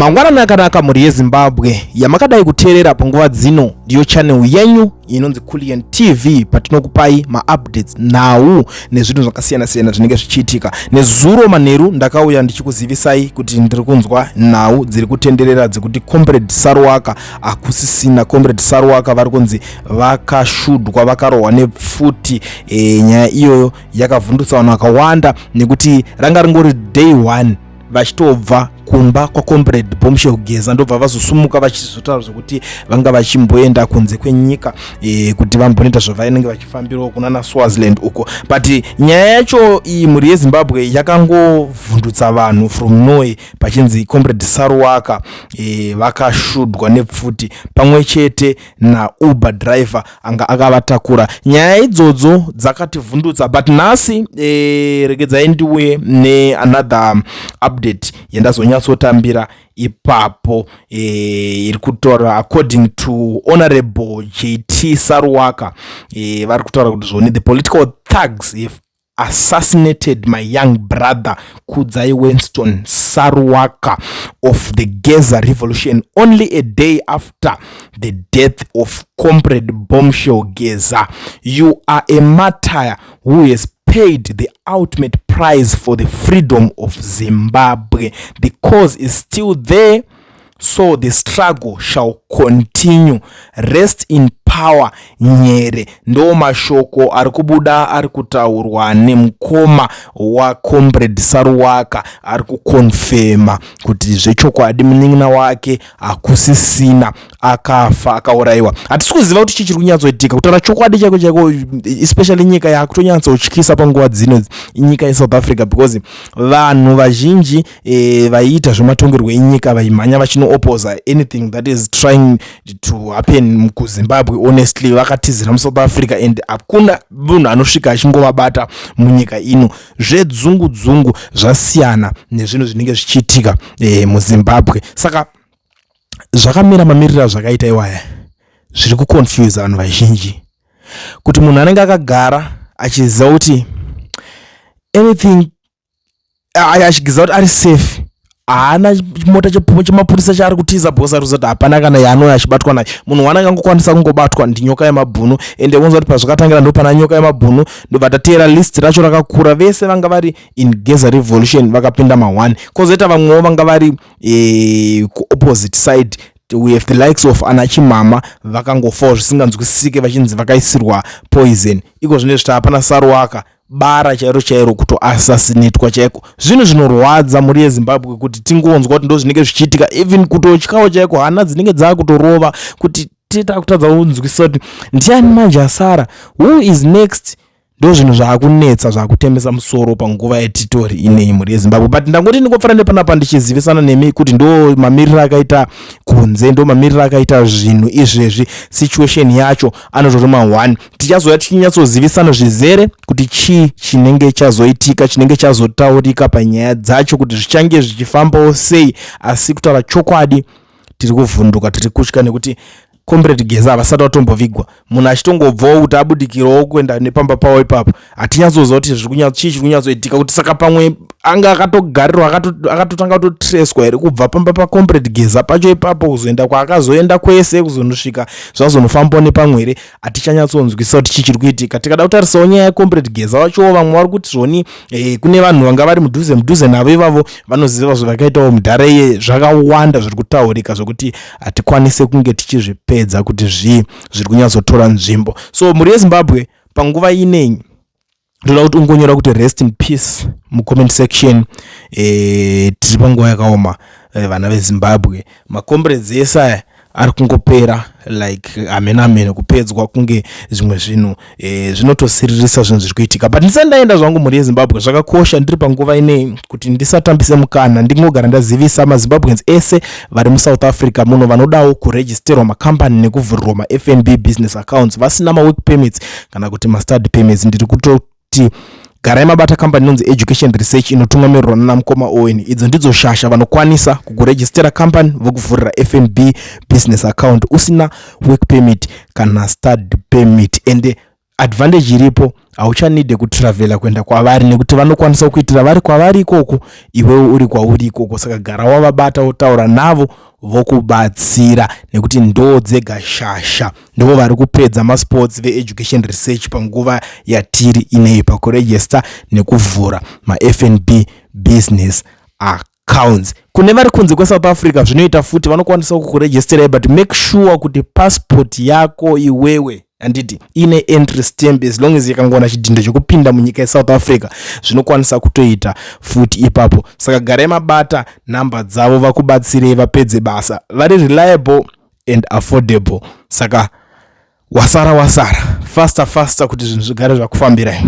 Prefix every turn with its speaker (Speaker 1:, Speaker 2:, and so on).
Speaker 1: mangwanani akanaka muri yeZimbabwe yamakadai kuteerera panguva dzino ndiyo channel yenyu inonzi Kulian TV patinokupai maupdates nhau nezvinhu zvakasiyana siyana zvinenge zvichiitika. Nezuro manheru ndakauya ndichikuzivisai kuti ndiri kunzwa nhau dziri kutenderera dzekuti Comrade Saruwaka akusisina. Comrade Saruwaka vari kunzi vakashudwa vakarohwa nepfuti. Nyaya iyoyo yakavhundutsa vanhu vakawanda nekuti ranga ringori day 1 vachitobva kumba kwa Comrade Bombshell Geza ndobva vazosumuka vachizotaura kuti vanga vachimboenda kunze kwenyika kuti vamboita zvavainenge vachifambirawo kuna Swaziland uko. But nyaya yacho iyi muri yeZimbabwe yakangovhundutsa vanhu from Norway pachinzi Comrade Saruwaka vakashudwa nepfuti pamwe chete na Uber driver anga akavatakura. Nyaya idzodzo dzakativhundutsa, but nhasi regedzai ndiuye neanother update yandazonya ipapo iri kutaura according to Honorable JT Saruwaka. Vari kutaura kuti zvoni the political thugs have assassinated my young brother Kudzai Winston Saruwaka of the Geza revolution only a day after the death of Comrade Bombshell Geza. You are a martyr who has paid the ultimate price for the freedom of Zimbabwe. The cause is still there, so the struggle shall continue. Rest in power Nyere. Ndo mashoko ari kubuda ari kutaurwa nemukoma wa Comrade Saruwaka ari kukonfirma kuti zvechokwadi munin'ina wake akusisina, akafa akaurayiwa. Hatisi kuziva kuti chii chiri kunyatsoitika. Kutaura chokwadi chaiko chaiko, especially nyika yakutonyatsotyisa panguva dzino nyika yeSouth Africa, because vanhu vazhinji vaiita zvematongerwo enyika vaimhanya vachino oppose anything that is trying to happen kuZimbabwe. Honestly vakatizira muSouth Africa and hakuna munhu anosvika achingovabata munyika ino. Zvedzungu zvasiyana nezvinhu zvinenge zvichiitika muZimbabwe. Saka zvakamira mamirira zvakaita iwaya zviri kuconfuse vanhu vazhinji, kuti munhu anenge akagara achiziva kuti anything achiziva kuti ari safe, haana mota chemapurisa chaari kutiza bhosa ari kuzoti hapana kana yaanouya achibatwa naye. Munhu wananga angokwanisa kungobatwa ndinyoka yemabhunu, ende unzwa kuti pazvakatangira ndo pana nyoka yemabhunu ndobva tateera list racho rakakura. Vese vanga vari in Geza revolution vakapinda ma1, kozoita vamwewo vanga vari opposite side. We have the likes of Anachimama vakangofawo zvisinganzwisisike vachinzi vakaisirwa poison. Iko zvine zviti hapana Saruwaka, bara chairo kutoassassinatwa chaiko. Zvinhu zvinorwadza muri yeZimbabwe kuti tingonzwa kuti ndo zvinenge zvichiitika, even kutotyawo chaiko, hana dzinenge dzakutorova kuti tita kutadza kunzwisisa kuti ndiani manje asara, who is next. Ndo zvinhu zvaakunetsa zvakutembesa musoro panguva yetitori inei muri yeZimbabwe. But ndangoti ndingofara nepanapa ndichizivisana nemi kuti ndo mamirira akaita kunze, ndo mamirira akaita zvinhu izvezvi. Situation yacho anotori ma1. Tichazoya tichinyatsozivisana zvizere kuti chii chinenge chazoitika, chinenge chazotaurika panyaya dzacho kuti zvichange zvichifambawo sei. Asi kutaura chokwadi tiri kuvhunduka, tiri kutya nekuti Comrade Geza havasati vatombovigwa. Munhu achitongobvawo kuti abudikirawo kuenda nepamba pawo ipapo, hatinyatsozwa kuti chii chiri kunyatsoitika. Kuti saka pamwe anga akatogarirwa akatotanga kutotreswa here kubva pamba paComrade Geza pacho ipapo kuzoenda kwaakazoenda kwese kuzonosvika zvazonofambawo nepamwe here. Hatichanyatsonzwisisa kuti chii chiri kuitika. Tikada kutarisawo nyaya yaComrade Geza vachowo vamwe vari kuti zvoni kune vanhu vanga vari mudhuze navo ivavo vanoziva zvavakaitawo mudhara zvakawanda zviri kutaurika zvokuti hatikwanise kunge tichizvipedza kuti zviri kunyatsotora nzvimbo. So muri yeZimbabwe panguva inei ndoda kuti ungonyora kuti rest in peace mucomment section. Tiri panguva yakaoma vana veZimbabwe. Macomrades ese ari kungopera like amen kupedzwa kunge zvimwe zvinhu zvinotosiririsa zvinhu zviri kuitika. But ndisandaenda zvangu muri yeZimbabwe zvakakosha ndiri panguva inei kuti ndisatambise mukana ndingogara ndazivisa maZimbabweans ese vari muSouth Africa muno vanodawo kuregisterwa makambani nekuvhurirwa maFNB business accounts vasina mawork permits kana kuti mastudy permits. Ndiri kutoti garai mabata kambani inonzi Education Research inotungamirwa naMukoma Owen. Idzo ndidzo shasha vanokwanisa kukuregistera kambani vokuvhurira FNB business account usina work permit kana study permit. Ende advantage iripo auchanide kutravela kuenda kwavari nekuti vanokwanisa kuitira vari kwavari ikoko iwewe uri kwauri ikoko. Saka gara wavabata wotaura navo vokubatsira nekuti ndo dzega shasha ndoo vari kupedza masports ve-education research panguva yatiri inei pakuregister nekuvhura ma-FNB business accounts. Kune vari kunze kweSouth Africa zvinoita futi vanokwanisa kukuregisterai, but make sure kuti passport yako iwewe anditi ine entry stamp. As long as yakangona chidhindo chokupinda munyika yeSouth Africa zvinokwanisa kutoita futi ipapo. Saka garai mabata namba dzavo vakubatsirei vapedze basa. Vari reliable and affordable. Saka wasara faster kuti zvinhu zvigare zvakufambirai.